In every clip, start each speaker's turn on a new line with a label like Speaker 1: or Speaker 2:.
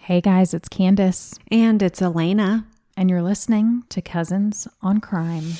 Speaker 1: Hey guys, it's Candace.
Speaker 2: And it's Elena.
Speaker 1: And you're listening to Cousins on Crime.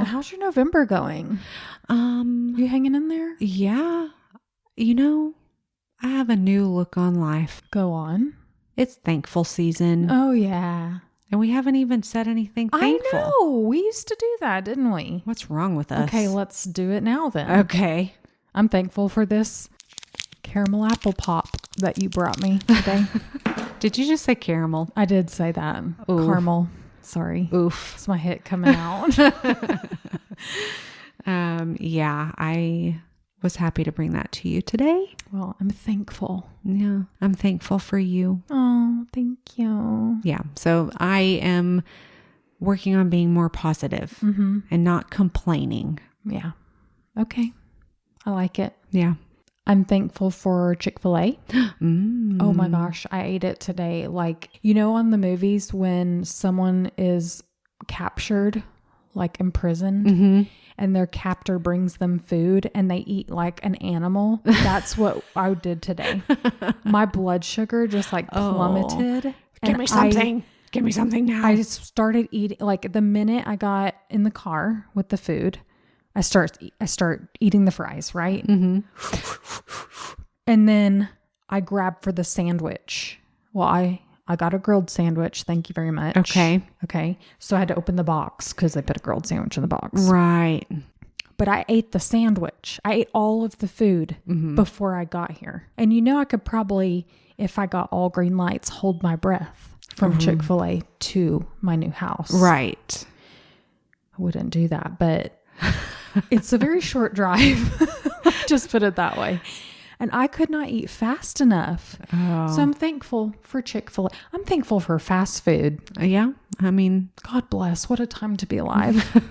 Speaker 1: How's your November going? You hanging in there?
Speaker 2: Yeah. You know, I have a new look on life.
Speaker 1: Go on.
Speaker 2: It's thankful season.
Speaker 1: Oh, yeah.
Speaker 2: And we haven't even said anything thankful.
Speaker 1: I know. We used to do that, didn't we?
Speaker 2: What's wrong with us?
Speaker 1: Okay, let's do it now then.
Speaker 2: Okay.
Speaker 1: I'm thankful for this caramel apple pop that you brought me today.
Speaker 2: Did you just say caramel?
Speaker 1: I did say that.
Speaker 2: Oof.
Speaker 1: Caramel. Sorry.
Speaker 2: Oof.
Speaker 1: It's my hit coming out.
Speaker 2: Yeah, I was happy to bring that to you today.
Speaker 1: Well, I'm thankful.
Speaker 2: Yeah, I'm thankful for you.
Speaker 1: Oh, thank you.
Speaker 2: Yeah, so I am working on being more positive and not complaining.
Speaker 1: Yeah. Okay. I like it.
Speaker 2: Yeah.
Speaker 1: I'm thankful for Chick-fil-A. Oh my gosh, I ate it today. Like, you know, on the movies when someone is captured, like in prison, and their captor brings them food and they eat like an animal. That's what I did today. My blood sugar just like plummeted.
Speaker 2: Give me something. Give me something now.
Speaker 1: I just started eating, like the minute I got in the car with the food, I start eating the fries, right? And then I grab for the sandwich. Well, I got a grilled sandwich. Thank you very much. Okay. So I had to open the box because they put a grilled sandwich in the box.
Speaker 2: Right.
Speaker 1: But I ate the sandwich. I ate all of the food before I got here. And you know, I could probably, if I got all green lights, hold my breath from Chick-fil-A to my new house.
Speaker 2: Right.
Speaker 1: I wouldn't do that, but it's a very short drive. Just put it that way. And I could not eat fast enough. So I'm thankful for Chick-fil-A. I'm thankful for fast food.
Speaker 2: Yeah. I mean,
Speaker 1: God bless. What a time to be alive.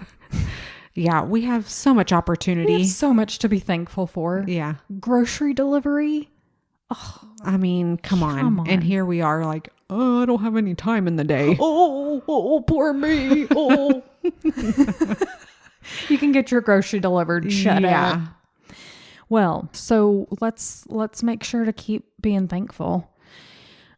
Speaker 2: Yeah. We have so much opportunity.
Speaker 1: We have so much to be thankful for.
Speaker 2: Yeah.
Speaker 1: Grocery delivery.
Speaker 2: Oh, I mean, come on. And here we are like, oh, I don't have any time in the day.
Speaker 1: Oh, poor me. Oh. You can get your grocery delivered. Shut up. Well, so let's make sure to keep being thankful.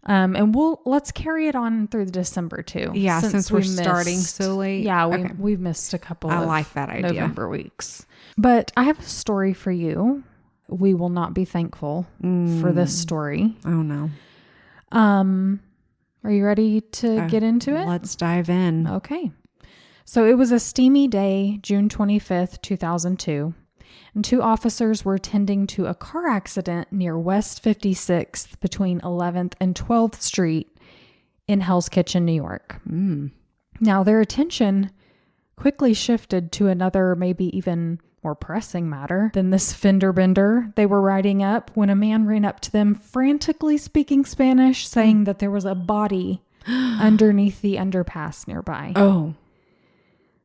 Speaker 1: And let's carry it on through December too.
Speaker 2: Yeah, since we're starting so late.
Speaker 1: Yeah, we've missed a couple of
Speaker 2: like that idea.
Speaker 1: November weeks. But I have a story for you. We will not be thankful for this story.
Speaker 2: Oh no.
Speaker 1: Are you ready to get into it?
Speaker 2: Let's dive in.
Speaker 1: Okay. So it was a steamy day, June 25th, 2002. And two officers were tending to a car accident near West 56th between 11th and 12th Street in Hell's Kitchen, New York. Now, their attention quickly shifted to another, maybe even more pressing matter than this fender bender they were riding up when a man ran up to them, frantically speaking Spanish, saying that there was a body underneath the underpass nearby.
Speaker 2: Oh.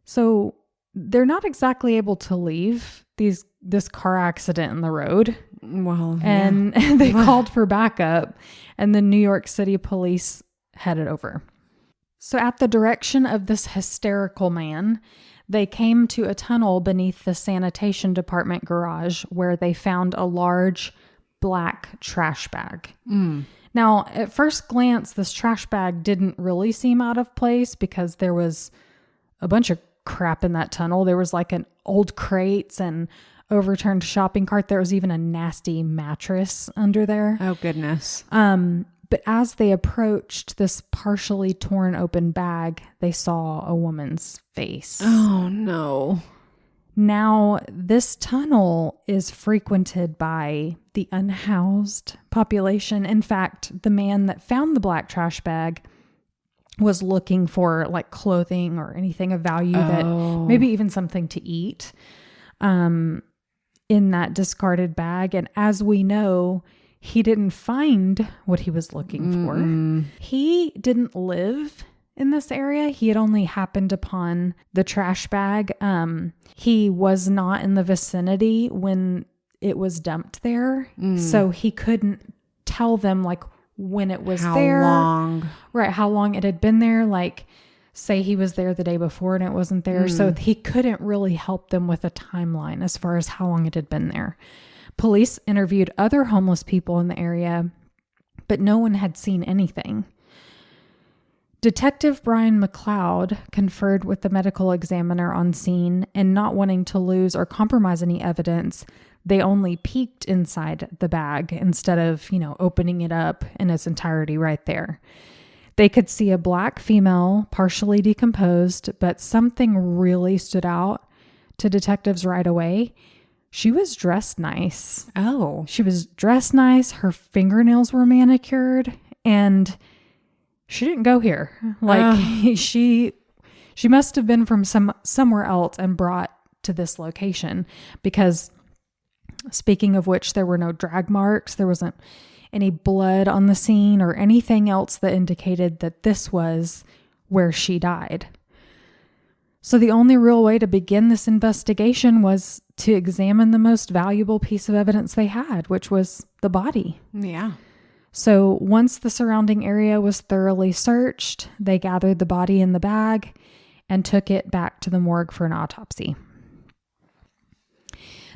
Speaker 1: So they're not exactly able to leave this car accident in the road.
Speaker 2: Well,
Speaker 1: and they called for backup, and the New York City police headed over. So at the direction of this hysterical man, they came to a tunnel beneath the sanitation department garage where they found a large black trash bag. Now, at first glance, this trash bag didn't really seem out of place because there was a bunch of crap in that tunnel. There was like an old crates and overturned shopping cart. There was even a nasty mattress under there.
Speaker 2: Oh, goodness.
Speaker 1: But as they approached this partially torn open bag, they saw a woman's face.
Speaker 2: Oh, no.
Speaker 1: Now, this tunnel is frequented by the unhoused population. In fact, the man that found the black trash bag was looking for like clothing or anything of value that maybe even something to eat in that discarded bag. And as we know, he didn't find what he was looking for. He didn't live in this area. He had only happened upon the trash bag. He was not in the vicinity when it was dumped there. So he couldn't tell them like when it was there.
Speaker 2: How long?
Speaker 1: Right. How long it had been there. Like say he was there the day before and it wasn't there. So he couldn't really help them with a timeline as far as how long it had been there. Police interviewed other homeless people in the area, but no one had seen anything. Detective Brian McLeod conferred with the medical examiner on scene, and not wanting to lose or compromise any evidence, they only peeked inside the bag instead of, opening it up in its entirety right there. They could see a black female, partially decomposed, but something really stood out to detectives right away. She was dressed nice.
Speaker 2: Oh.
Speaker 1: She was dressed nice. Her fingernails were manicured, and she didn't go here. Like she must have been from somewhere else and brought to this location, because speaking of which, there were no drag marks. There wasn't any blood on the scene or anything else that indicated that this was where she died. So the only real way to begin this investigation was to examine the most valuable piece of evidence they had, which was the body.
Speaker 2: Yeah.
Speaker 1: So once the surrounding area was thoroughly searched, they gathered the body in the bag and took it back to the morgue for an autopsy.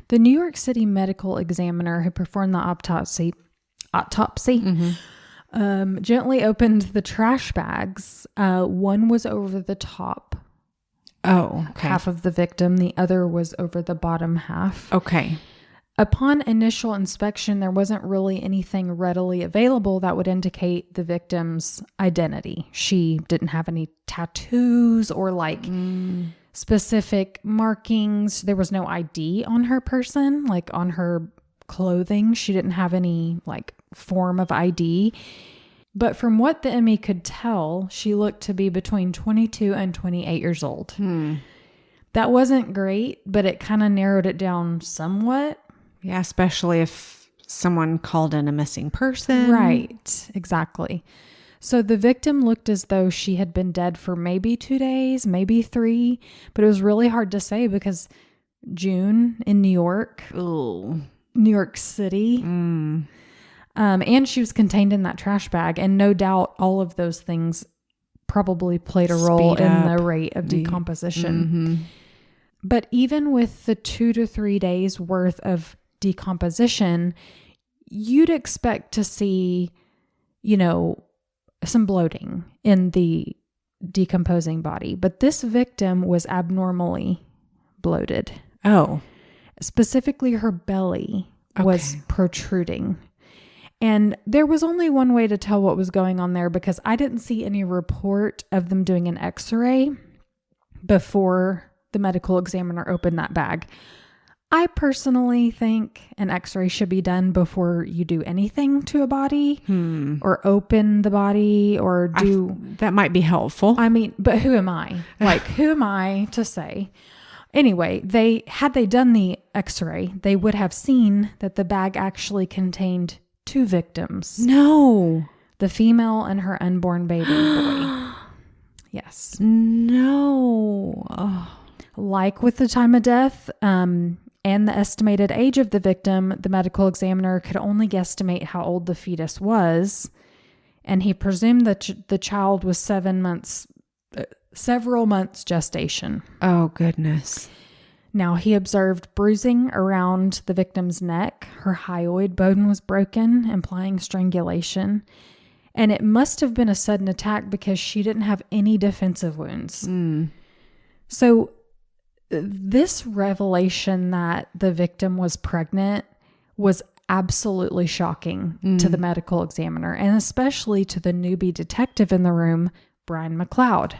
Speaker 1: The New York City medical examiner who performed the autopsy gently opened the trash bags. One was over the top.
Speaker 2: Oh, okay.
Speaker 1: Half of the victim. The other was over the bottom half.
Speaker 2: Okay.
Speaker 1: Upon initial inspection, there wasn't really anything readily available that would indicate the victim's identity. She didn't have any tattoos or specific markings. There was no ID on her person, like on her clothing. She didn't have any form of ID. But from what the ME could tell, she looked to be between 22 and 28 years old. That wasn't great, but it kind of narrowed it down somewhat.
Speaker 2: Yeah, especially if someone called in a missing person.
Speaker 1: Right, exactly. So the victim looked as though she had been dead for maybe 2 days, maybe 3, but it was really hard to say because June in New York, New York City, and she was contained in that trash bag, and no doubt all of those things probably played a role in the rate of decomposition. But even with the 2 to 3 days worth of decomposition, you'd expect to see, some bloating in the decomposing body. But this victim was abnormally bloated.
Speaker 2: Oh.
Speaker 1: Specifically, her belly was protruding. And there was only one way to tell what was going on there, because I didn't see any report of them doing an X-ray before the medical examiner opened that bag. I personally think an X-ray should be done before you do anything to a body or open the body or do...
Speaker 2: that might be helpful.
Speaker 1: I mean, but who am I? Who am I to say? Anyway, had they done the X-ray, they would have seen that the bag actually contained 2 victims.
Speaker 2: No.
Speaker 1: The female and her unborn baby boy. Yes.
Speaker 2: No. Oh.
Speaker 1: Like with the time of death, and the estimated age of the victim, the medical examiner could only guesstimate how old the fetus was, and he presumed that the child was several months gestation.
Speaker 2: Oh, goodness.
Speaker 1: Now, he observed bruising around the victim's neck. Her hyoid bone was broken, implying strangulation, and it must have been a sudden attack because she didn't have any defensive wounds. So this revelation that the victim was pregnant was absolutely shocking to the medical examiner, and especially to the newbie detective in the room, Brian McLeod.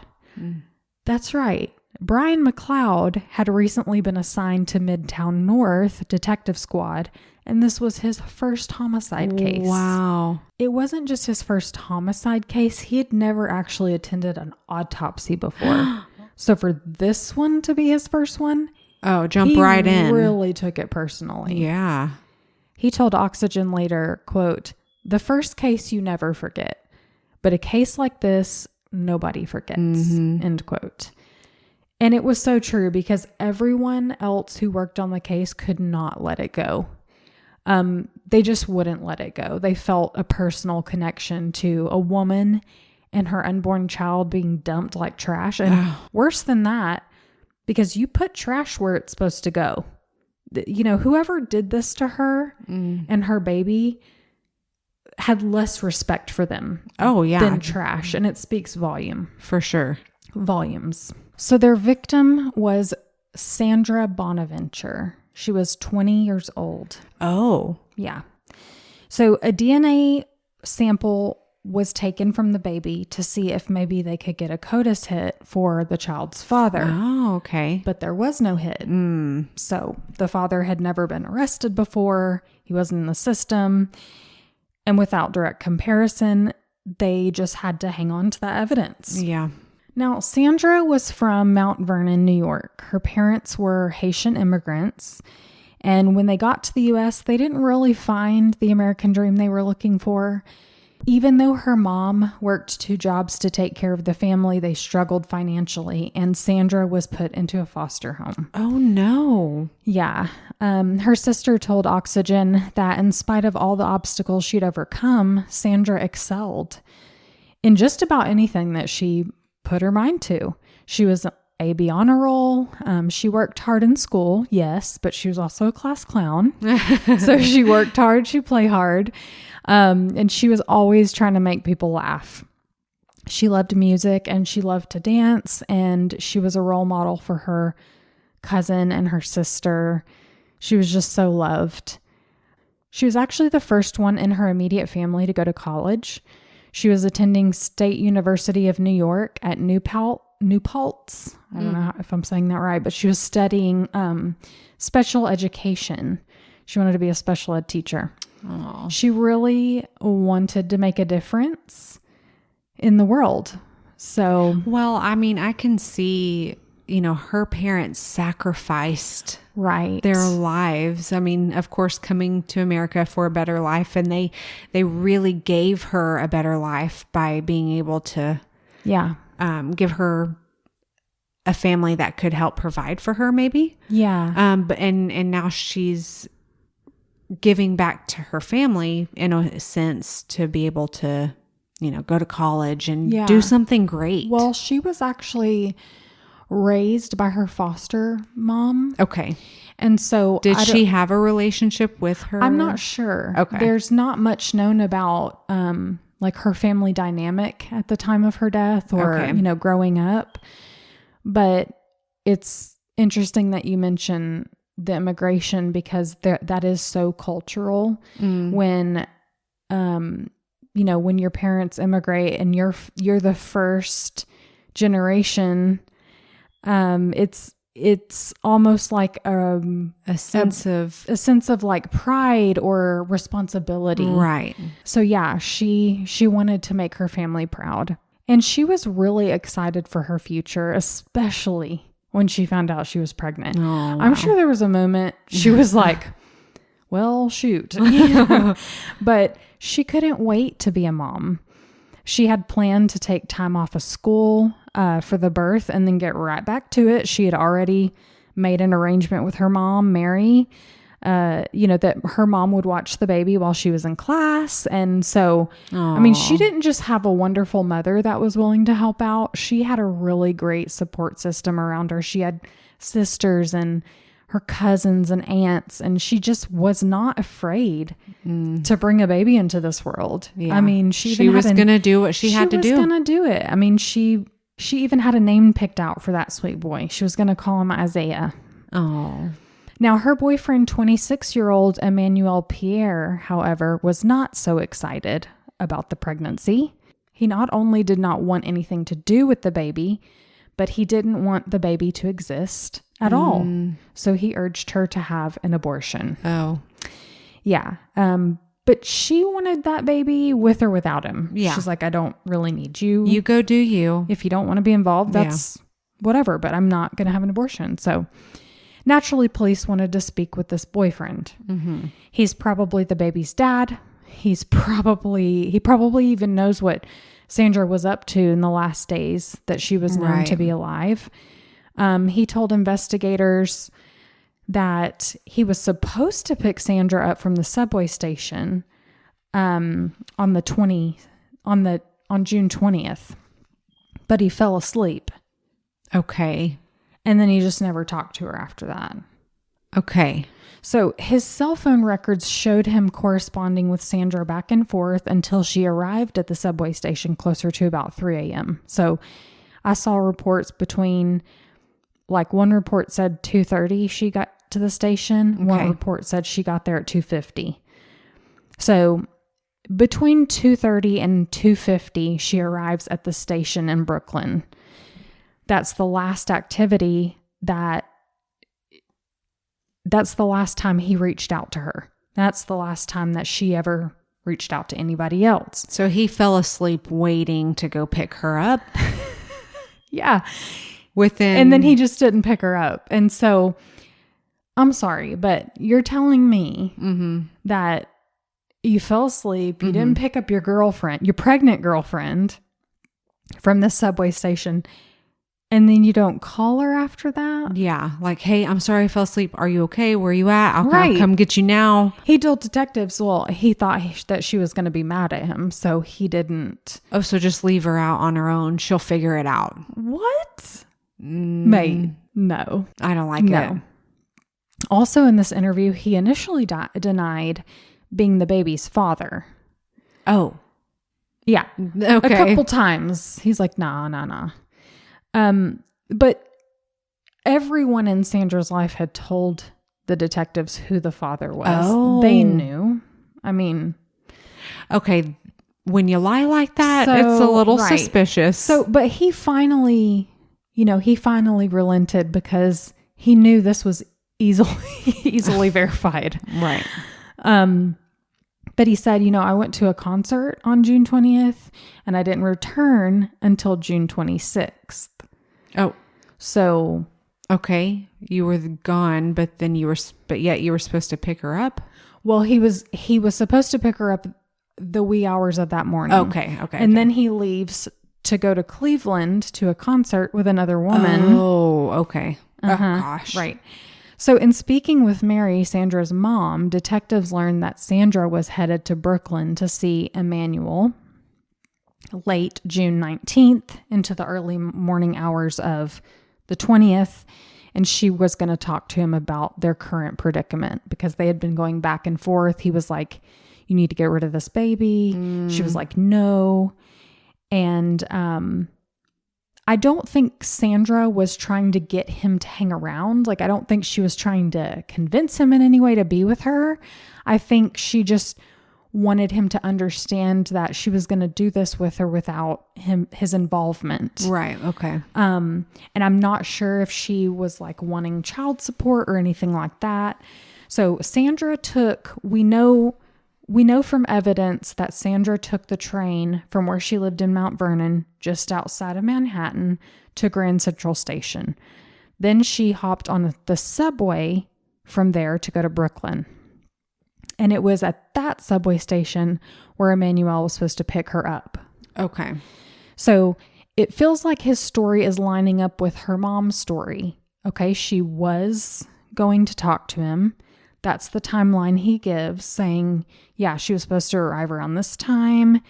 Speaker 1: That's right. Brian McLeod had recently been assigned to Midtown North Detective Squad, and this was his first homicide case.
Speaker 2: Wow.
Speaker 1: It wasn't just his first homicide case. He had never actually attended an autopsy before. So for this one to be his first one,
Speaker 2: jump right in.
Speaker 1: He really took it personally.
Speaker 2: Yeah.
Speaker 1: He told Oxygen later, quote, "The first case you never forget, but a case like this, nobody forgets," end quote. And it was so true because everyone else who worked on the case could not let it go. They just wouldn't let it go. They felt a personal connection to a woman and her unborn child being dumped like trash. And worse than that, because you put trash where it's supposed to go. You know, whoever did this to her and her baby had less respect for them than trash. And it speaks volume.
Speaker 2: For sure.
Speaker 1: Volumes. So their victim was Sandra Bonaventure. She was 20 years old.
Speaker 2: Oh.
Speaker 1: Yeah. So a DNA sample was taken from the baby to see if maybe they could get a CODIS hit for the child's father.
Speaker 2: Oh, okay.
Speaker 1: But there was no hit. So the father had never been arrested before. He wasn't in the system. And without direct comparison, they just had to hang on to that evidence.
Speaker 2: Yeah.
Speaker 1: Now, Sandra was from Mount Vernon, New York. Her parents were Haitian immigrants. And when they got to the U.S., they didn't really find the American dream they were looking for. Even though her mom worked 2 jobs to take care of the family, they struggled financially, and Sandra was put into a foster home.
Speaker 2: Oh, no.
Speaker 1: Yeah. Her sister told Oxygen that in spite of all the obstacles she'd overcome, Sandra excelled in just about anything that she put her mind to. She was A/B honor roll. She worked hard in school, yes, but she was also a class clown. So she worked hard, she played hard. And she was always trying to make people laugh. She loved music and she loved to dance, and she was a role model for her cousin and her sister. She was just so loved. She was actually the first one in her immediate family to go to college. She was attending State University of New York at New Paltz. I don't know if I'm saying that right, but she was studying special education. She wanted to be a special ed teacher.
Speaker 2: Aww.
Speaker 1: She really wanted to make a difference in the world. So,
Speaker 2: well, I mean, I can see, you know, her parents sacrificed their lives. I mean, of course, coming to America for a better life, and they really gave her a better life by being able to give her a family that could help provide for her, maybe.
Speaker 1: Yeah.
Speaker 2: But now she's giving back to her family in a sense to be able to, you know, go to college and do something great.
Speaker 1: Well, she was actually raised by her foster mom.
Speaker 2: Okay.
Speaker 1: And so
Speaker 2: did she have a relationship with her?
Speaker 1: I'm not sure.
Speaker 2: Okay.
Speaker 1: There's not much known about like her family dynamic at the time of her death or, you know, growing up. But it's interesting that you mention the immigration because that is so cultural when, you know, when your parents immigrate and you're the first generation, it's almost like a sense of like pride or responsibility.
Speaker 2: Right.
Speaker 1: So yeah, she wanted to make her family proud, and she was really excited for her future, especially when she found out she was pregnant.
Speaker 2: Oh, wow.
Speaker 1: I'm sure there was a moment she was like, well, shoot. But she couldn't wait to be a mom. She had planned to take time off of school for the birth and then get right back to it. She had already made an arrangement with her mom, Mary, you know, that her mom would watch the baby while she was in class. And so, I mean, she didn't just have a wonderful mother that was willing to help out. She had a really great support system around her. She had sisters and her cousins and aunts, and she just was not afraid to bring a baby into this world. Yeah. I mean, she was
Speaker 2: going to do what she had to do.
Speaker 1: She was going to do it. I mean, she even had a name picked out for that sweet boy. She was going to call him Isaiah.
Speaker 2: Oh.
Speaker 1: Now, her boyfriend, 26-year-old Emmanuel Pierre, however, was not so excited about the pregnancy. He not only did not want anything to do with the baby, but he didn't want the baby to exist at all. So he urged her to have an abortion.
Speaker 2: Oh.
Speaker 1: Yeah. But she wanted that baby with or without him.
Speaker 2: Yeah.
Speaker 1: She's like, I don't really need you.
Speaker 2: You go do you.
Speaker 1: If you don't want to be involved, that's whatever, but I'm not going to have an abortion. So naturally, police wanted to speak with this boyfriend.
Speaker 2: Mm-hmm.
Speaker 1: He's probably the baby's dad. He probably even knows what Sandra was up to in the last days that she was known to be alive. He told investigators that he was supposed to pick Sandra up from the subway station on June 20th, but he fell asleep.
Speaker 2: Okay.
Speaker 1: And then he just never talked to her after that.
Speaker 2: Okay.
Speaker 1: So his cell phone records showed him corresponding with Sandra back and forth until she arrived at the subway station closer to about 3 a.m. So I saw reports between, like, one report said 2:30 she got to the station. Okay. One report said she got there at 2:50. So between 2:30 and 2:50, she arrives at the station in Brooklyn. That's the last activity that's the last time he reached out to her. That's the last time that she ever reached out to anybody else.
Speaker 2: So he fell asleep waiting to go pick her up.
Speaker 1: Yeah.
Speaker 2: And
Speaker 1: then he just didn't pick her up. And so I'm sorry, but you're telling me that you fell asleep, you didn't pick up your girlfriend, your pregnant girlfriend from the subway station, and then you don't call her after that?
Speaker 2: Yeah. Like, hey, I'm sorry I fell asleep. Are you okay? Where are you at? I'll come get you now.
Speaker 1: He told detectives, well, he thought that she was going to be mad at him, so he didn't.
Speaker 2: Oh, so just leave her out on her own. She'll figure it out.
Speaker 1: What? Mate, no.
Speaker 2: I don't like it.
Speaker 1: Also in this interview, he initially denied being the baby's father.
Speaker 2: Oh.
Speaker 1: Yeah.
Speaker 2: Okay.
Speaker 1: A couple times. He's like, nah. But everyone in Sandra's life had told the detectives who the father was. Oh. They knew. I mean.
Speaker 2: Okay. When you lie like that, it's a little suspicious.
Speaker 1: So, but he finally relented because he knew this was easily verified.
Speaker 2: Right.
Speaker 1: But he said, I went to a concert on June 20th and I didn't return until June 26th.
Speaker 2: Oh.
Speaker 1: So.
Speaker 2: Okay. You were gone, but yet you were supposed to pick her up?
Speaker 1: Well, he was supposed to pick her up the wee hours of that morning.
Speaker 2: Okay.
Speaker 1: And then he leaves to go to Cleveland to a concert with another woman.
Speaker 2: Oh, okay. Oh, gosh.
Speaker 1: Right. So in speaking with Mary, Sandra's mom, detectives learned that Sandra was headed to Brooklyn to see Emmanuel late June 19th into the early morning hours of the 20th. And she was going to talk to him about their current predicament because they had been going back and forth. He was like, you need to get rid of this baby. She was like, no. And I don't think Sandra was trying to get him to hang around. Like, I don't think she was trying to convince him in any way to be with her. I think she just wanted him to understand that she was going to do this with her without his involvement.
Speaker 2: Right. Okay.
Speaker 1: And I'm not sure if she was like wanting child support or anything like that. So Sandra we know from evidence that Sandra took the train from where she lived in Mount Vernon, just outside of Manhattan, to Grand Central Station. Then she hopped on the subway from there to go to Brooklyn. And it was at that subway station where Emmanuel was supposed to pick her up.
Speaker 2: Okay.
Speaker 1: So it feels like his story is lining up with her mom's story. Okay, she was going to talk to him. That's the timeline he gives, saying, yeah, she was supposed to arrive around this time,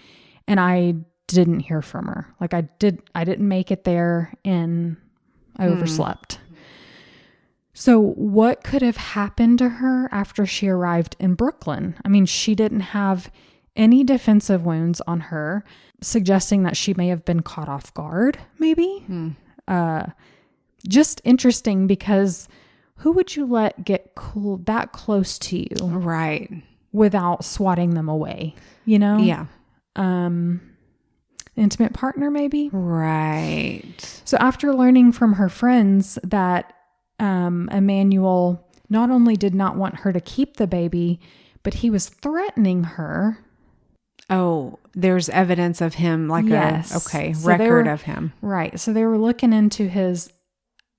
Speaker 1: and I didn't hear from her. Like I didn't make it there, and I overslept. So what could have happened to her after she arrived in Brooklyn? I mean, she didn't have any defensive wounds on her, suggesting that she may have been caught off guard, maybe. Just interesting because who would you let get that close to you?
Speaker 2: Right.
Speaker 1: Without swatting them away, Yeah. Intimate partner, maybe?
Speaker 2: Right.
Speaker 1: So after learning from her friends that Emmanuel not only did not want her to keep the baby, but he was threatening her.
Speaker 2: Oh, there's evidence of him, like
Speaker 1: yes.
Speaker 2: record of him.
Speaker 1: Right. So they were looking into his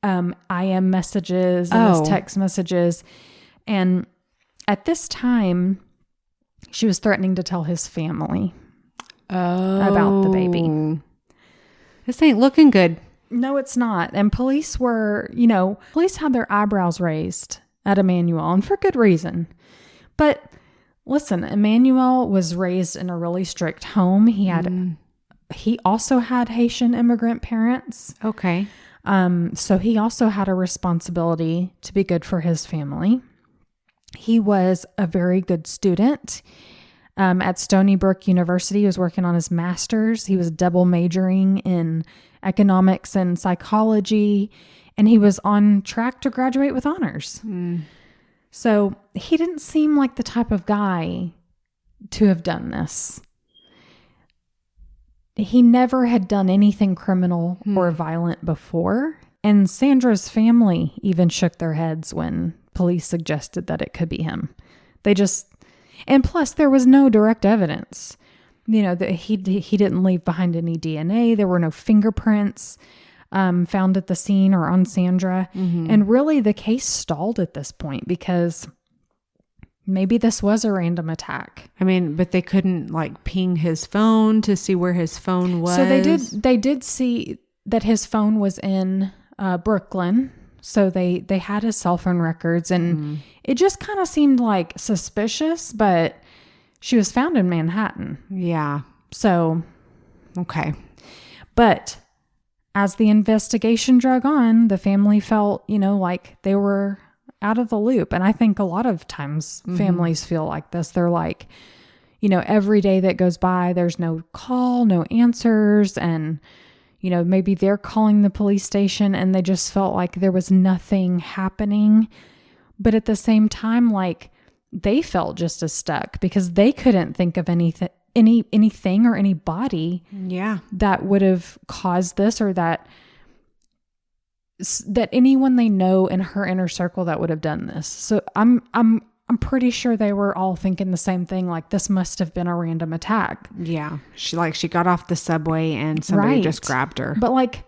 Speaker 1: IM messages and his text messages. And at this time, she was threatening to tell his family about the baby.
Speaker 2: This ain't looking good.
Speaker 1: No, it's not. And police had their eyebrows raised at Emmanuel, and for good reason. But listen, Emmanuel was raised in a really strict home. He also had Haitian immigrant parents.
Speaker 2: Okay.
Speaker 1: So he also had a responsibility to be good for his family. He was a very good student. At Stony Brook University, he was working on his master's. He was double majoring in economics and psychology, and he was on track to graduate with honors. So he didn't seem like the type of guy to have done this. He never had done anything criminal or violent before, and Sandra's family even shook their heads when police suggested that it could be him. And plus there was no direct evidence. That he didn't leave behind any DNA. There were no fingerprints found at the scene or on Sandra. And really the case stalled at this point because maybe this was a random attack.
Speaker 2: I mean, but they couldn't ping his phone to see where his phone was.
Speaker 1: So they did see that his phone was in Brooklyn. So they had his cell phone records, and it just kind of seemed like suspicious, but she was found in Manhattan.
Speaker 2: Yeah.
Speaker 1: So,
Speaker 2: okay.
Speaker 1: But as the investigation drug on, the family felt, like they were out of the loop. And I think a lot of times families feel like this. They're like, every day that goes by, there's no call, no answers. And, maybe they're calling the police station and they just felt like there was nothing happening. But at the same time, they felt just as stuck because they couldn't think of anything or anybody that would have caused this, or that anyone they know in her inner circle that would have done this. So I'm pretty sure they were all thinking the same thing. This must have been a random attack.
Speaker 2: Yeah. She got off the subway and somebody just grabbed her.
Speaker 1: But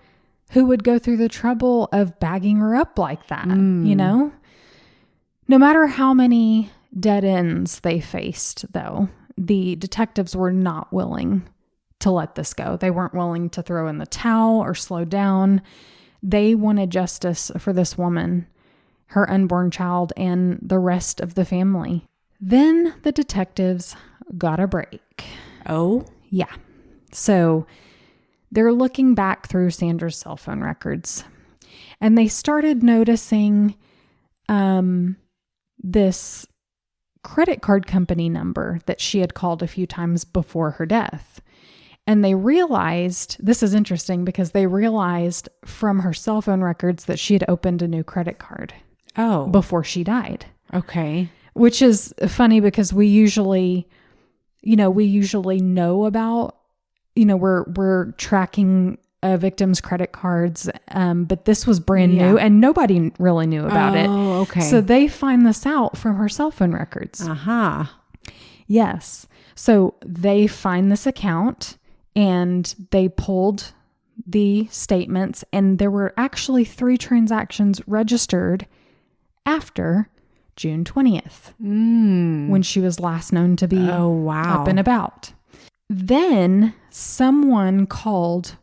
Speaker 1: who would go through the trouble of bagging her up like that? No matter how many dead ends they faced, though, the detectives were not willing to let this go. They weren't willing to throw in the towel or slow down. They wanted justice for this woman, her unborn child, and the rest of the family. Then the detectives got a break.
Speaker 2: Oh?
Speaker 1: Yeah. So they're looking back through Sandra's cell phone records, and they started noticing this credit card company number that she had called a few times before her death. And they realized, this is interesting because they realized from her cell phone records that she had opened a new credit card before she died.
Speaker 2: Okay.
Speaker 1: Which is funny because we usually know about, we're tracking a victim's credit cards, but this was brand new and nobody really knew about it.
Speaker 2: Oh, okay.
Speaker 1: So they find this out from her cell phone records.
Speaker 2: Uh-huh.
Speaker 1: Yes. So they find this account and they pulled the statements, and there were actually 3 transactions registered after June 20th, when she was last known to be up and about. Then someone called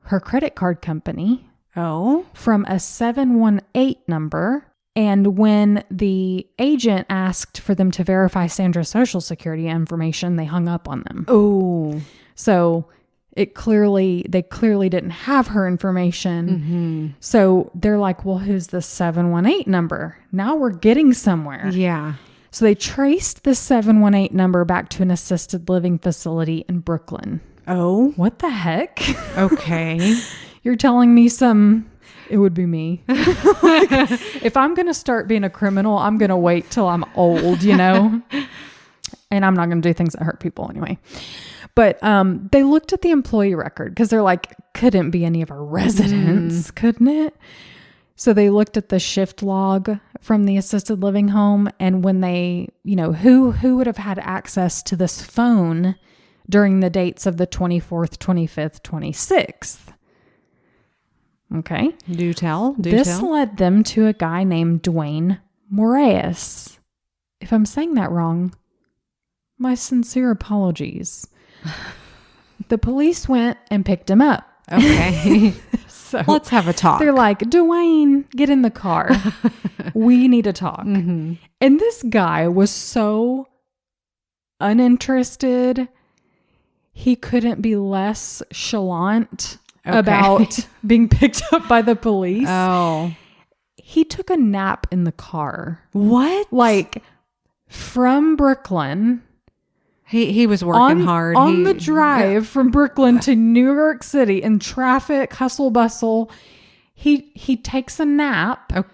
Speaker 1: her credit card company from a 718 number. And when the agent asked for them to verify Sandra's social security information, they hung up on them.
Speaker 2: Oh.
Speaker 1: So they clearly didn't have her information. So they're like, well, who's the 718 number? Now we're getting somewhere.
Speaker 2: Yeah.
Speaker 1: So they traced the 718 number back to an assisted living facility in Brooklyn.
Speaker 2: Oh.
Speaker 1: What the heck?
Speaker 2: Okay.
Speaker 1: You're telling me it would be me. If I'm going to start being a criminal, I'm going to wait till I'm old, And I'm not going to do things that hurt people anyway. But they looked at the employee record because they're like, couldn't be any of our residents, couldn't it? So they looked at the shift log from the assisted living home, and when they, who would have had access to this phone during the dates of the 24th, 25th, 26th? Okay.
Speaker 2: Do tell.
Speaker 1: This led them to a guy named Dwayne Moraes. If I'm saying that wrong, my sincere apologies. The police went and picked him up.
Speaker 2: Okay.
Speaker 1: So
Speaker 2: let's have a talk.
Speaker 1: They're like, Dwayne, get in the car. We need to talk. Mm-hmm. And this guy was so uninterested. He couldn't be less chalant about being picked up by the police.
Speaker 2: Oh.
Speaker 1: He took a nap in the car.
Speaker 2: What?
Speaker 1: Like from Brooklyn.
Speaker 2: He was working hard.
Speaker 1: On the drive from Brooklyn to New York City in traffic, hustle bustle. He takes a nap.
Speaker 2: Oh.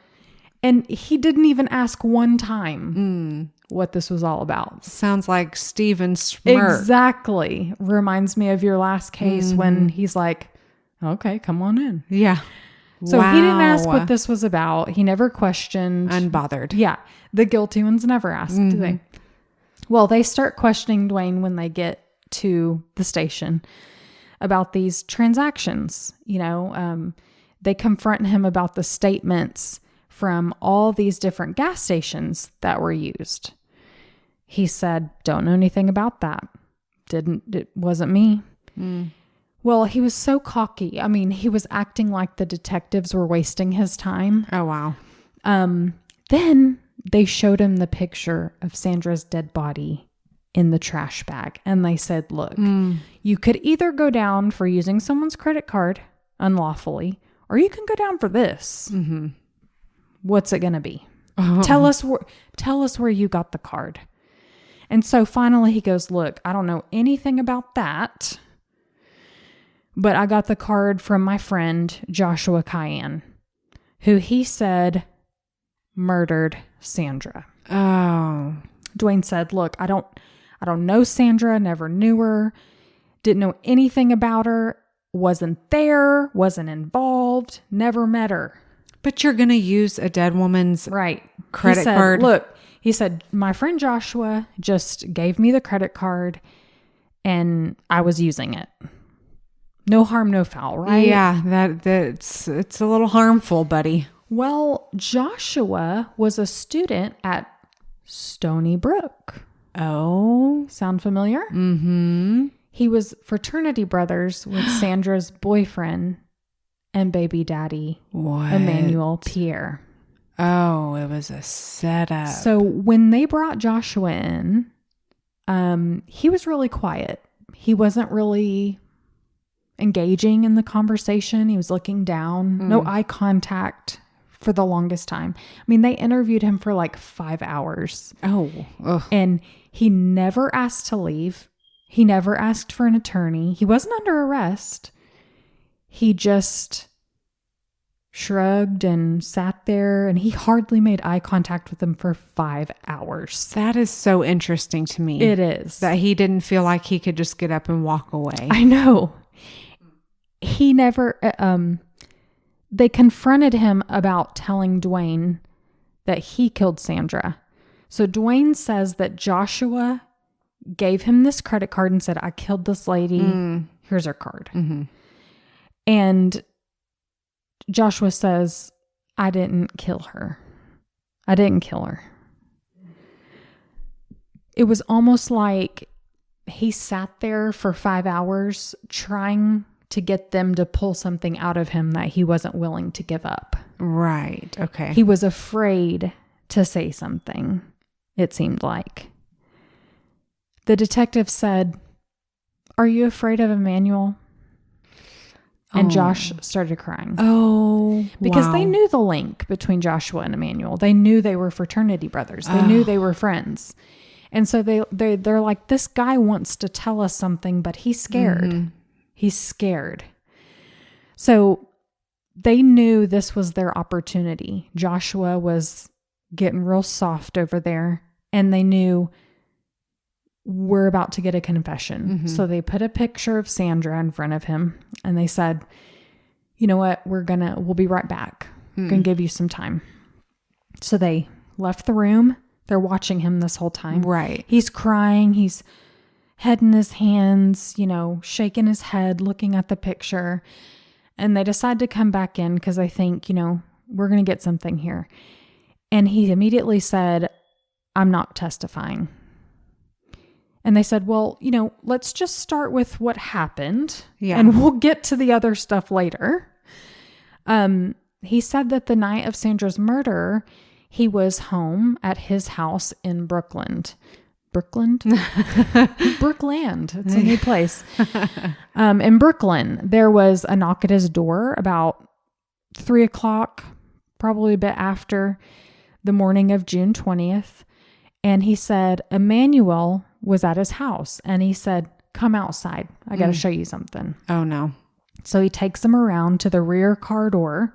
Speaker 1: And he didn't even ask one time what this was all about.
Speaker 2: Sounds like Steven Smirk.
Speaker 1: Exactly. Reminds me of your last case when he's like, okay, come on in.
Speaker 2: Yeah.
Speaker 1: So he didn't ask what this was about. He never questioned.
Speaker 2: Unbothered.
Speaker 1: Yeah. The guilty ones never asked, do they? Well, they start questioning Dwayne when they get to the station about these transactions. You know, they confront him about the statements from all these different gas stations that were used. He said, don't know anything about that. It wasn't me. Well, he was so cocky. I mean, he was acting like the detectives were wasting his time.
Speaker 2: Oh, wow.
Speaker 1: Then they showed him the picture of Sandra's dead body in the trash bag. And they said, look, you could either go down for using someone's credit card unlawfully, or you can go down for this. Mm-hmm. What's it going to be? Oh. Tell us where you got the card. And so finally he goes, look, I don't know anything about that, but I got the card from my friend Joshua Cayenne, who he said murdered Sandra.
Speaker 2: Oh.
Speaker 1: Dwayne said, look, I don't know Sandra, never knew her, didn't know anything about her, wasn't there, wasn't involved, never met her.
Speaker 2: But you're going to use a dead woman's credit card.
Speaker 1: Look, he said, my friend Joshua just gave me the credit card and I was using it. No harm, no foul, right?
Speaker 2: Yeah, it's a little harmful, buddy.
Speaker 1: Well, Joshua was a student at Stony Brook.
Speaker 2: Oh.
Speaker 1: Sound familiar?
Speaker 2: Mm-hmm.
Speaker 1: He was fraternity brothers with Sandra's boyfriend and baby daddy, Emmanuel Pierre.
Speaker 2: Oh, it was a setup.
Speaker 1: So when they brought Joshua in, he was really quiet. He wasn't really engaging in the conversation. He was looking down, no eye contact for the longest time. I mean, they interviewed him for like 5 hours.
Speaker 2: Oh. Ugh.
Speaker 1: And he never asked to leave. He never asked for an attorney. He wasn't under arrest. He just shrugged and sat there, and he hardly made eye contact with them for 5 hours.
Speaker 2: That is so interesting to me.
Speaker 1: It is.
Speaker 2: That he didn't feel like he could just get up and walk away.
Speaker 1: I know. He never, they confronted him about telling Dwayne that he killed Sandra. So Dwayne says that Joshua gave him this credit card and said, I killed this lady. Here's her card.
Speaker 2: Mm-hmm.
Speaker 1: And Joshua says, I didn't kill her. I didn't kill her. It was almost like he sat there for 5 hours trying to get them to pull something out of him that he wasn't willing to give up.
Speaker 2: Right. Okay.
Speaker 1: He was afraid to say something, it seemed like. The detective said, are you afraid of Emmanuel? And Josh started crying.
Speaker 2: Oh,
Speaker 1: because they knew the link between Joshua and Emmanuel. They knew they were fraternity brothers. They knew they were friends. And so they're like, this guy wants to tell us something, but he's scared. Mm-hmm. He's scared. So they knew this was their opportunity. Joshua was getting real soft over there, and they knew we're about to get a confession. Mm-hmm. So they put a picture of Sandra in front of him, and they said, you know what? We'll be right back. We're going to give you some time. So they left the room. They're watching him this whole time.
Speaker 2: Right.
Speaker 1: He's crying. He's head in his hands, shaking his head, looking at the picture. And they decide to come back in because they think, we're going to get something here. And he immediately said, I'm not testifying. And they said, well, let's just start with what happened. Yeah. And we'll get to the other stuff later. He said that the night of Sandra's murder, he was home at his house in Brookland. Brookland? Brookland. It's a new place. In Brooklyn, there was a knock at his door about 3:00, probably a bit after the morning of June 20th. And he said, Emmanuel was at his house. And he said, come outside. I got to show you something.
Speaker 2: Oh, no.
Speaker 1: So he takes him around to the rear car door.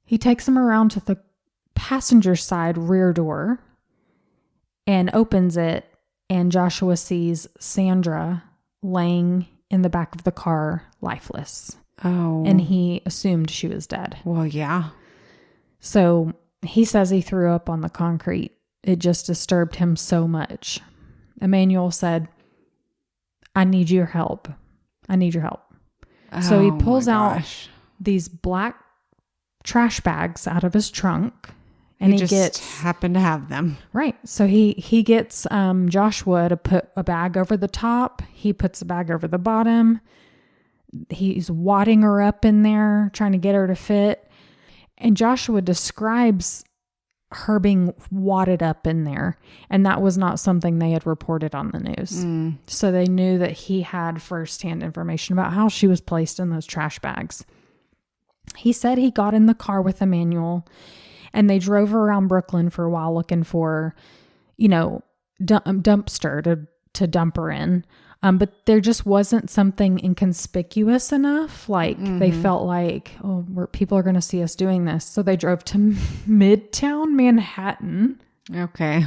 Speaker 1: He takes him around to the passenger side rear door and opens it, and Joshua sees Sandra laying in the back of the car lifeless.
Speaker 2: Oh.
Speaker 1: And he assumed she was dead.
Speaker 2: Well, yeah.
Speaker 1: So he says he threw up on the concrete. It just disturbed him so much. Emmanuel said, I need your help. I need your help. So he pulls out these black trash bags out of his trunk, and he
Speaker 2: just happened to have them.
Speaker 1: Right. So he gets Joshua to put a bag over the top. He puts a bag over the bottom. He's wadding her up in there, trying to get her to fit. And Joshua describes her being wadded up in there, and that was not something they had reported on the news. So they knew that he had firsthand information about how she was placed in those trash bags. He said he got in the car with Emmanuel, and they drove around Brooklyn for a while looking for, dumpster to dump her in. But there just wasn't something inconspicuous enough. Like they felt like, people are going to see us doing this. So they drove to Midtown Manhattan.
Speaker 2: Okay.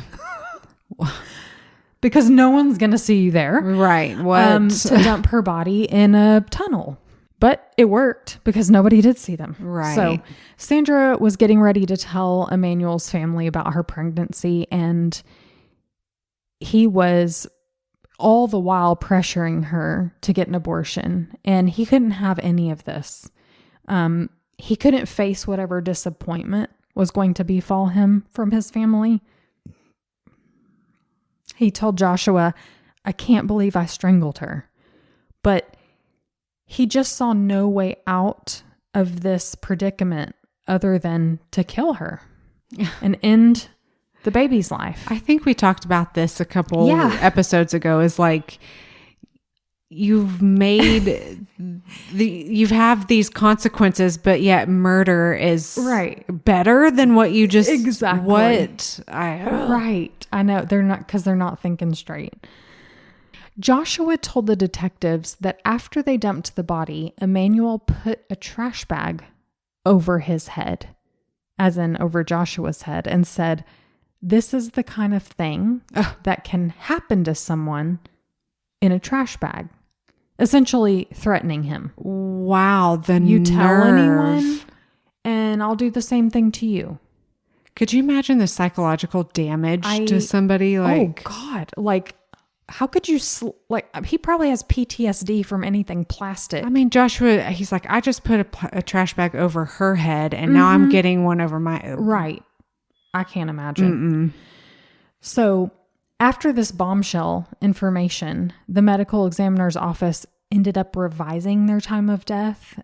Speaker 1: Because no one's going to see you there.
Speaker 2: Right. What?
Speaker 1: To dump her body in a tunnel. But it worked because nobody did see them.
Speaker 2: Right.
Speaker 1: So Sandra was getting ready to tell Emmanuel's family about her pregnancy, and he was all the while pressuring her to get an abortion, and he couldn't have any of this. He couldn't face whatever disappointment was going to befall him from his family. He told Joshua, I can't believe I strangled her. But he just saw no way out of this predicament other than to kill her and end the baby's life.
Speaker 2: I think we talked about this a couple episodes ago, is like, you've made you have these consequences, but yet murder is better than what you just
Speaker 1: right. I know they're not thinking straight. Joshua told the detectives that after they dumped the body, Emmanuel put a trash bag over his head, as in over Joshua's head, and said, this is the kind of thing that can happen to someone in a trash bag, essentially threatening him.
Speaker 2: Wow,
Speaker 1: you tell anyone, and I'll do the same thing to you.
Speaker 2: Could you imagine the psychological damage to somebody? Like,
Speaker 1: oh God, like, how could you, he probably has PTSD from anything plastic.
Speaker 2: I mean, Joshua, he's like, I just put a trash bag over her head, and now I'm getting one over my...
Speaker 1: Right. I can't imagine. So after this bombshell information, the medical examiner's office ended up revising their time of death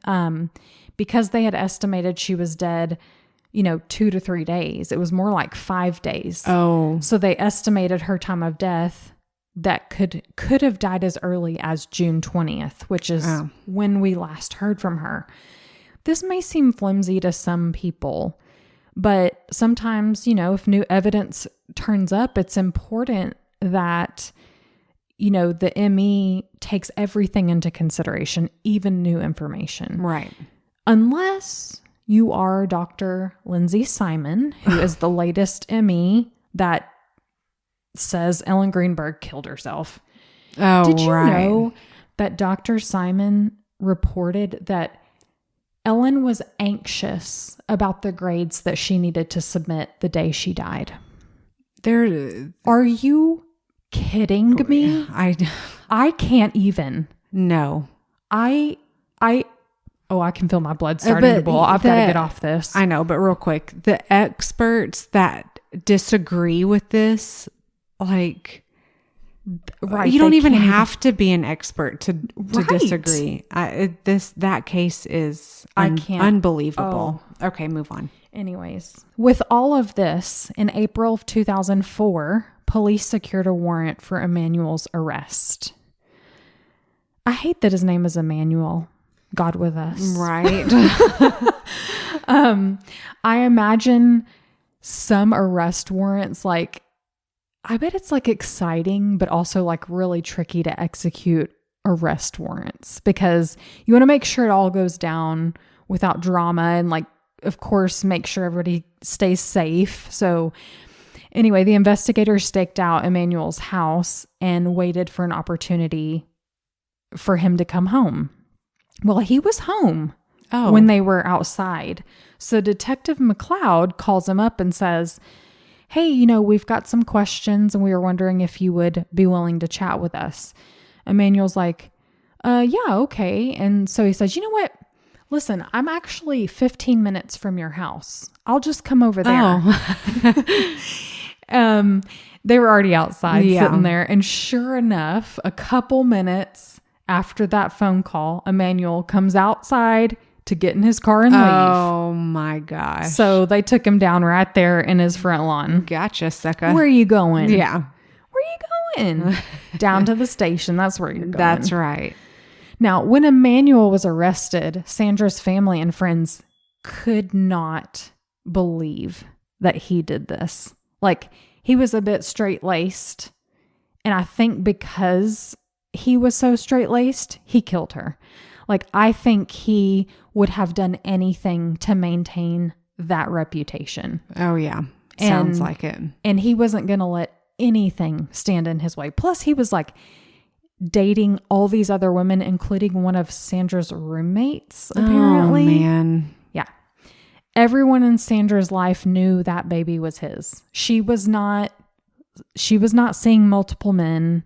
Speaker 1: because they had estimated she was dead, 2 to 3 days. It was more like 5 days.
Speaker 2: Oh.
Speaker 1: So they estimated her time of death that could have died as early as June 20th, which is when we last heard from her. This may seem flimsy to some people, but sometimes, if new evidence turns up, it's important that, the ME takes everything into consideration, even new information.
Speaker 2: Right.
Speaker 1: Unless you are Dr. Lindsay Simon, who is the latest ME that says Ellen Greenberg killed herself.
Speaker 2: Oh,
Speaker 1: did you know that Dr. Simon reported that Ellen was anxious about the grades that she needed to submit the day she died? Are you kidding me?
Speaker 2: I can't even. No.
Speaker 1: I can feel my blood starting to boil. I've got to get off this.
Speaker 2: I know, but real quick, the experts that disagree with this, like, right, you don't even have to be an expert to disagree. That case is unbelievable. Oh. Okay, move on.
Speaker 1: Anyways, with all of this, in April of 2004, police secured a warrant for Emmanuel's arrest. I hate that his name is Emmanuel. God with us.
Speaker 2: Right.
Speaker 1: I imagine some arrest warrants, like, I bet it's like exciting, but also like really tricky to execute arrest warrants because you want to make sure it all goes down without drama and, like, of course, make sure everybody stays safe. So anyway, the investigators staked out Emmanuel's house and waited for an opportunity for him to come home. Well, he was home when they were outside. So Detective McLeod calls him up and says, hey, we've got some questions and we were wondering if you would be willing to chat with us. Emmanuel's like, yeah, okay. And so he says, you know what? Listen, I'm actually 15 minutes from your house. I'll just come over there. Oh. They were already outside sitting there. And sure enough, a couple minutes after that phone call, Emmanuel comes outside to get in his car and leave.
Speaker 2: Oh my gosh.
Speaker 1: So they took him down right there in his front lawn.
Speaker 2: Gotcha, sucker.
Speaker 1: Where are you going?
Speaker 2: Yeah.
Speaker 1: Where are you going? Down to the station. That's where you're going.
Speaker 2: That's right.
Speaker 1: Now, when Emmanuel was arrested, Sandra's family and friends could not believe that he did this. Like, he was a bit straight-laced. And I think because he was so straight-laced, he killed her. Like, I think he would have done anything to maintain that reputation.
Speaker 2: Oh, yeah. Sounds like it.
Speaker 1: And he wasn't going to let anything stand in his way. Plus, he was like dating all these other women, including one of Sandra's roommates, apparently.
Speaker 2: Oh, man.
Speaker 1: Yeah. Everyone in Sandra's life knew that baby was his. She was not seeing multiple men.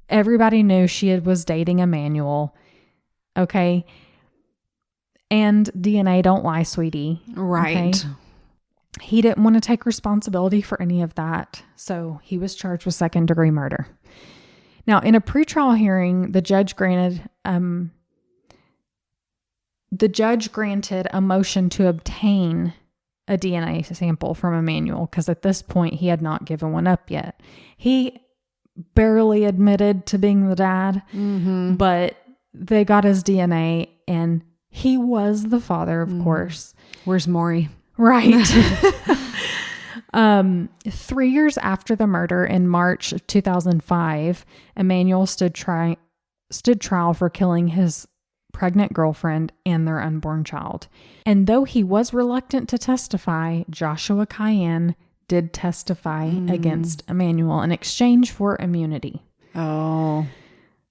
Speaker 1: Everybody knew she was dating Emmanuel. Okay. And DNA don't lie, sweetie.
Speaker 2: Right.
Speaker 1: Okay? He didn't want to take responsibility for any of that. So he was charged with second-degree murder. Now, in a pretrial hearing, the judge granted a motion to obtain a DNA sample from Emmanuel because at this point he had not given one up yet. He barely admitted to being the dad, but they got his DNA and he was the father, of course.
Speaker 2: Where's Maury?
Speaker 1: Right. 3 years after the murder in March of 2005, Emmanuel stood trial for killing his pregnant girlfriend and their unborn child. And though he was reluctant to testify, Joshua Cayenne did testify against Emmanuel in exchange for immunity.
Speaker 2: Oh.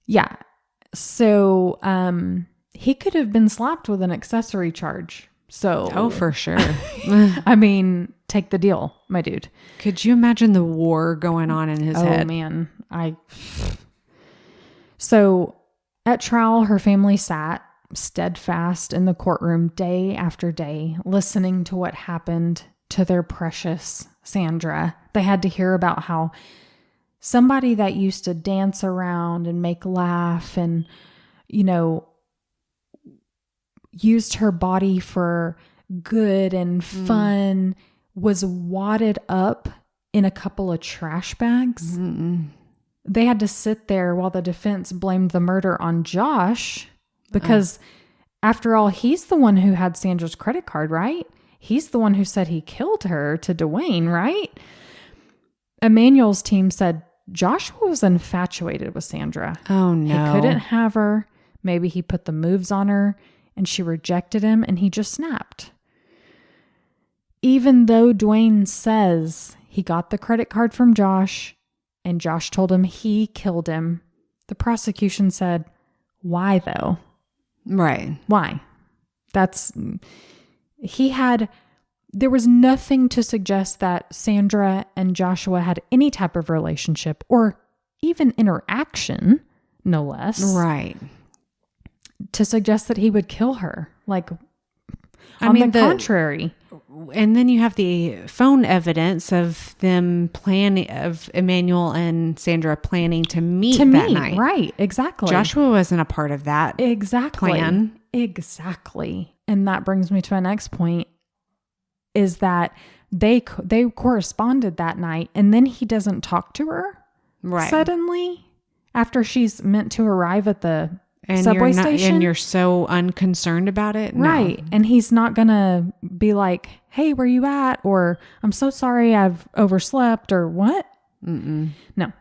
Speaker 1: Yeah. So he could have been slapped with an accessory charge. So,
Speaker 2: oh, for sure.
Speaker 1: I mean, take the deal, my dude.
Speaker 2: Could you imagine the war going on in his head?
Speaker 1: Oh, man. So at trial, her family sat steadfast in the courtroom day after day, listening to what happened to their precious Sandra. They had to hear about how somebody that used to dance around and make laugh and, used her body for good and fun was wadded up in a couple of trash bags. They had to sit there while the defense blamed the murder on Josh because after all, he's the one who had Sandra's credit card, right? He's the one who said he killed her to Dwayne, right? Emmanuel's team said Joshua was infatuated with Sandra.
Speaker 2: Oh, no.
Speaker 1: He couldn't have her. Maybe he put the moves on her and she rejected him and he just snapped. Even though Dwayne says he got the credit card from Josh and Josh told him he killed him, the prosecution said, why though?
Speaker 2: Right.
Speaker 1: Why? There was nothing to suggest that Sandra and Joshua had any type of relationship or even interaction, no less.
Speaker 2: Right.
Speaker 1: to suggest that he would kill her. Like, on the contrary.
Speaker 2: And then you have the phone evidence of them of Emmanuel and Sandra planning to meet that night.
Speaker 1: Right, exactly.
Speaker 2: Joshua wasn't a part of that plan.
Speaker 1: Exactly. And that brings me to my next point, is that they corresponded that night, and then he doesn't talk to her suddenly after she's meant to arrive at the subway station.
Speaker 2: And you're so unconcerned about it.
Speaker 1: Right.
Speaker 2: No.
Speaker 1: And he's not going to be like, hey, where you at? Or I'm so sorry I've overslept, or what?
Speaker 2: Mm-mm.
Speaker 1: No.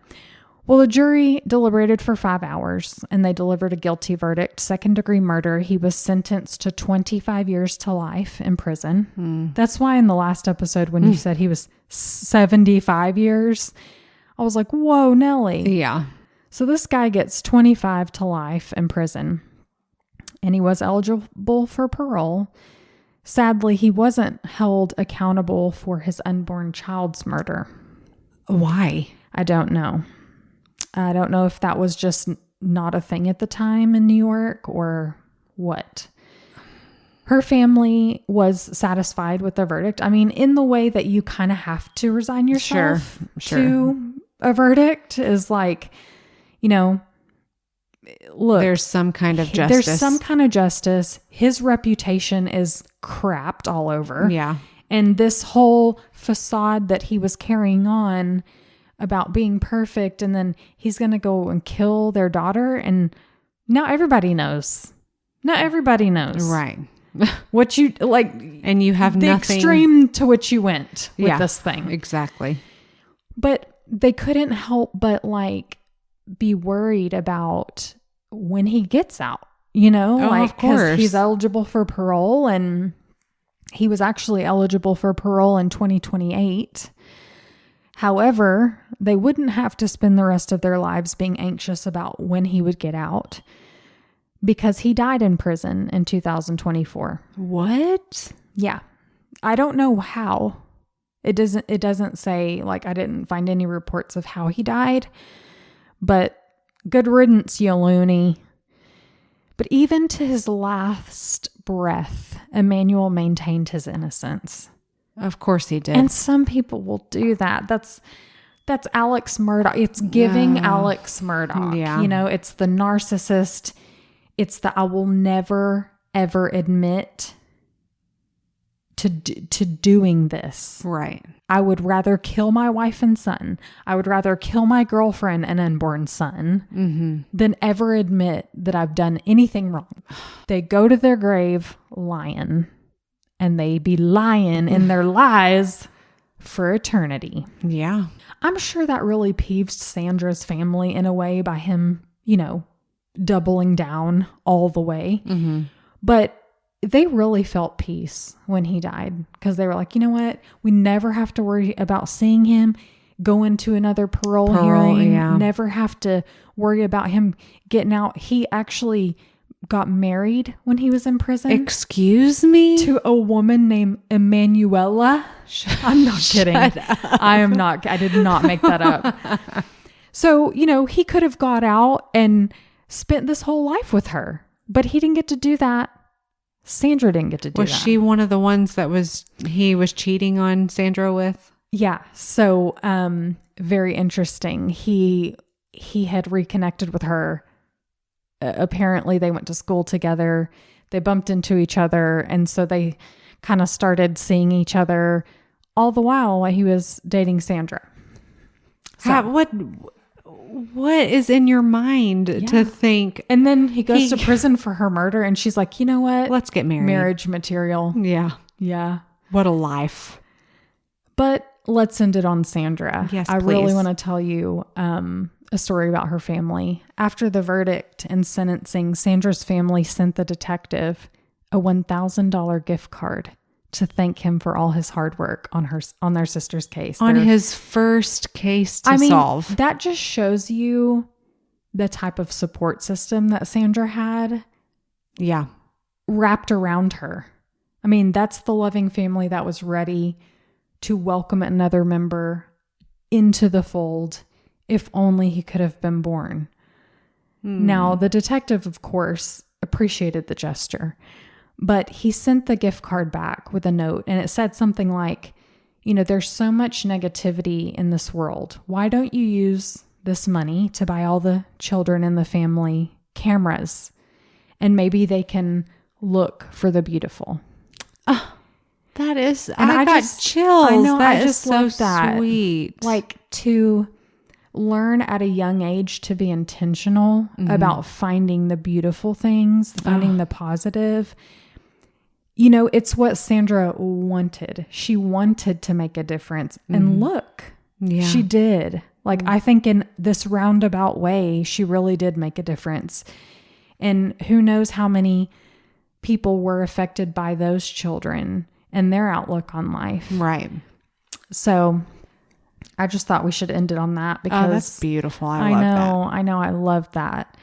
Speaker 1: Well, the jury deliberated for 5 hours and they delivered a guilty verdict. 2nd-degree murder. He was sentenced to 25 years to life in prison. That's why in the last episode, when you said he was 75 years, I was like, whoa, Nelly.
Speaker 2: Yeah.
Speaker 1: So this guy gets 25 to life in prison, and he was eligible for parole. Sadly, he wasn't held accountable for his unborn child's murder.
Speaker 2: Why?
Speaker 1: I don't know. I don't know if that was just not a thing at the time in New York or what. Her family was satisfied with the verdict. I mean, in the way that you kind of have to resign yourself to a verdict, is like, you know, look,
Speaker 2: there's some kind of justice.
Speaker 1: There's some kind of justice. His reputation is crapped all over.
Speaker 2: Yeah.
Speaker 1: And this whole facade that he was carrying on about being perfect, and then he's going to go and kill their daughter. And now everybody knows. Now everybody knows.
Speaker 2: Right.
Speaker 1: What you like.
Speaker 2: And you have
Speaker 1: the
Speaker 2: nothing.
Speaker 1: Extreme to which you went with this thing.
Speaker 2: Exactly.
Speaker 1: But they couldn't help but like be worried about when he gets out, you know,
Speaker 2: of course.
Speaker 1: He's eligible for parole, and he was actually eligible for parole in 2028. However, they wouldn't have to spend the rest of their lives being anxious about when he would get out, because he died in prison in 2024.
Speaker 2: What?
Speaker 1: Yeah. I don't know how. It doesn't say, like, I didn't find any reports of how he died, but good riddance, you loony. But even to his last breath, Emmanuel maintained his innocence.
Speaker 2: Of course he did.
Speaker 1: And some people will do that. That's Alex Murdaugh. It's giving Alex Murdaugh.
Speaker 2: Yeah.
Speaker 1: You know, it's the narcissist. It's the I will never, ever admit to doing this.
Speaker 2: Right.
Speaker 1: I would rather kill my wife and son. I would rather kill my girlfriend and unborn son than ever admit that I've done anything wrong. They go to their grave lying, and they be lying in their lies for eternity.
Speaker 2: Yeah.
Speaker 1: I'm sure that really peeved Sandra's family in a way by him, you know, doubling down all the way.
Speaker 2: Mm-hmm.
Speaker 1: But they really felt peace when he died, because they were like, you know what? We never have to worry about seeing him go into another parole hearing.
Speaker 2: Yeah.
Speaker 1: Never have to worry about him getting out. He actually got married when he was in prison.
Speaker 2: Excuse me?
Speaker 1: To a woman named Emanuela. I'm not kidding. I did not make that up. So, you know, he could have got out and spent this whole life with her, but he didn't get to do that. Sandra didn't get to do that.
Speaker 2: Was she one of the ones that he was cheating on Sandra with?
Speaker 1: Yeah. So, very interesting. He had reconnected with her. Apparently they went to school together. They bumped into each other. And so they kind of started seeing each other all the while he was dating Sandra. So,
Speaker 2: what is in your mind to think?
Speaker 1: And then he goes to prison for her murder, and she's like, you know what?
Speaker 2: Let's get married.
Speaker 1: Marriage material.
Speaker 2: Yeah.
Speaker 1: Yeah.
Speaker 2: What a life.
Speaker 1: But let's end it on Sandra.
Speaker 2: Yes,
Speaker 1: I
Speaker 2: please.
Speaker 1: really want to tell you a story about her family. After the verdict and sentencing, Sandra's family sent the detective a $1,000 gift card to thank him for all his hard work on their sister's case.
Speaker 2: His first case to solve.
Speaker 1: That just shows you the type of support system that Sandra had.
Speaker 2: Yeah.
Speaker 1: Wrapped around her. I mean, that's the loving family that was ready to welcome another member into the fold if only he could have been born. Now, the detective, of course, appreciated the gesture. But he sent the gift card back with a note, and it said something like, there's so much negativity in this world. Why don't you use this money to buy all the children in the family cameras, and maybe they can look for the beautiful.
Speaker 2: Oh, that is, and I got chills. I know, that I just love that. Sweet.
Speaker 1: Like, to learn at a young age to be intentional about finding the beautiful things, finding the positive. It's what Sandra wanted. She wanted to make a difference. And look, she did. Like, I think in this roundabout way, she really did make a difference. And who knows how many people were affected by those children and their outlook on life.
Speaker 2: Right.
Speaker 1: So I just thought we should end it on that because
Speaker 2: that's beautiful. I love that.
Speaker 1: I know. I love that.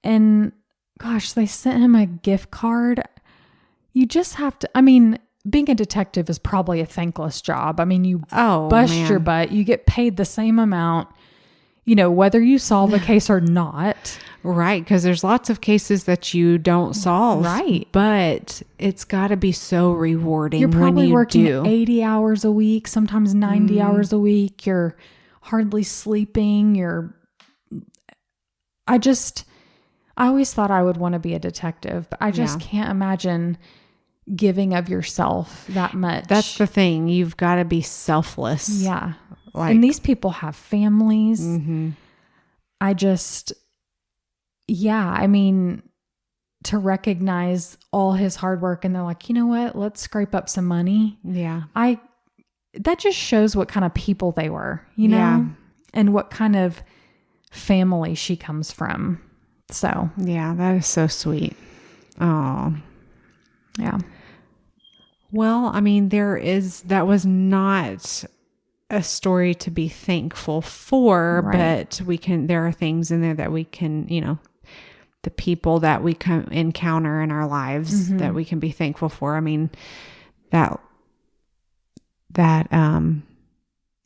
Speaker 1: And gosh, they sent him a gift card. You just have to, being a detective is probably a thankless job. You bust your butt. You get paid the same amount, whether you solve a case or not.
Speaker 2: Right. Because there's lots of cases that you don't solve.
Speaker 1: Right.
Speaker 2: But it's got to be so rewarding.
Speaker 1: You're probably
Speaker 2: when you
Speaker 1: working
Speaker 2: do.
Speaker 1: 80 hours a week, sometimes 90 hours a week. You're hardly sleeping. I always thought I would want to be a detective, but I just can't imagine giving of yourself that much.
Speaker 2: That's the thing. You've got to be selfless.
Speaker 1: Yeah. And these people have families. To recognize all his hard work, and they're like, you know what, let's scrape up some money.
Speaker 2: Yeah.
Speaker 1: That just shows what kind of people they were, and what kind of family she comes from. So.
Speaker 2: Yeah, that is so sweet. Oh.
Speaker 1: Yeah.
Speaker 2: Well, that was not a story to be thankful for, right. But there are things in there that we can, the people that we encounter in our lives that we can be thankful for.
Speaker 1: I'm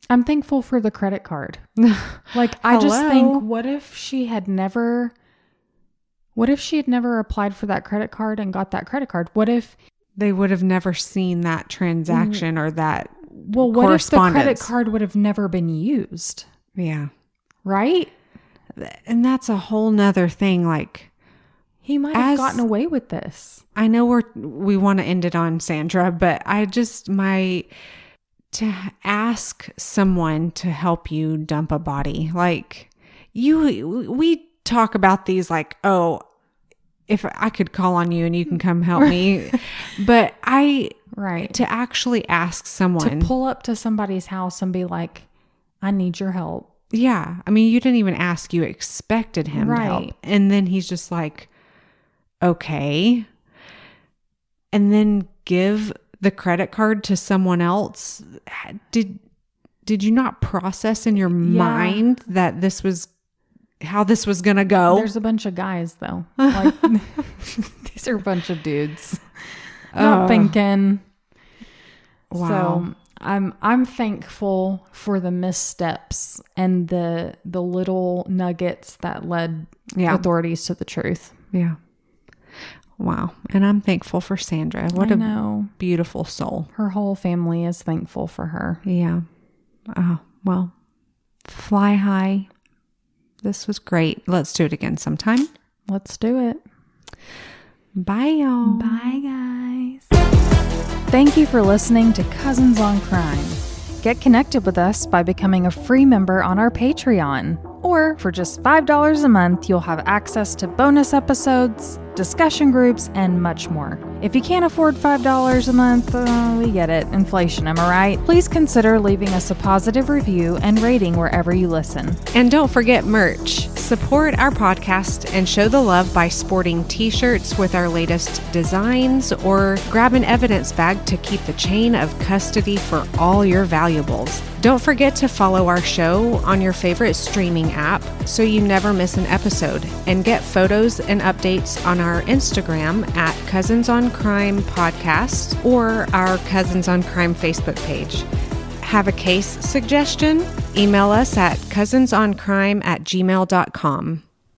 Speaker 1: thankful for the credit card. I just think, what if she had never applied for that credit card and got that credit card? What if
Speaker 2: they would have never seen that transaction or that
Speaker 1: what if the credit card would have never been used?
Speaker 2: Yeah.
Speaker 1: Right?
Speaker 2: And that's a whole nother thing. Like,
Speaker 1: he might have gotten away with this.
Speaker 2: I know we want to end it on Sandra, but to ask someone to help you dump a body, like we talk about these like, oh, if I could call on you and you can come help me, but to actually ask someone
Speaker 1: to pull up to somebody's house and be like, I need your help.
Speaker 2: Yeah. You didn't even ask, you expected him to help. And then he's just like, okay. And then give the credit card to someone else. Did you not process in your mind that this was how this was going to go?
Speaker 1: There's a bunch of guys though. Like, these are a bunch of dudes. Not thinking.
Speaker 2: Wow.
Speaker 1: So I'm thankful for the missteps and the little nuggets that led authorities to the truth.
Speaker 2: Yeah. Wow. And I'm thankful for Sandra. What a beautiful soul.
Speaker 1: Her whole family is thankful for her.
Speaker 2: Yeah. Oh, well, fly high. This was great. Let's do it again sometime.
Speaker 1: Let's do it.
Speaker 2: Bye, y'all.
Speaker 1: Bye, guys. Thank you for listening to Cousins on Crime. Get connected with us by becoming a free member on our Patreon. Or for just $5 a month, you'll have access to bonus episodes, discussion groups, and much more. If you can't afford $5 a month, we get it. Inflation, am I right? Please consider leaving us a positive review and rating wherever you listen.
Speaker 2: And don't forget merch. Support our podcast and show the love by sporting t-shirts with our latest designs, or grab an evidence bag to keep the chain of custody for all your valuables. Don't forget to follow our show on your favorite streaming app so you never miss an episode, and get photos and updates on our Instagram at Cousins on Crime Podcast or our Cousins on Crime Facebook page. Have a case suggestion? Email us at cousinsoncrime@gmail.com.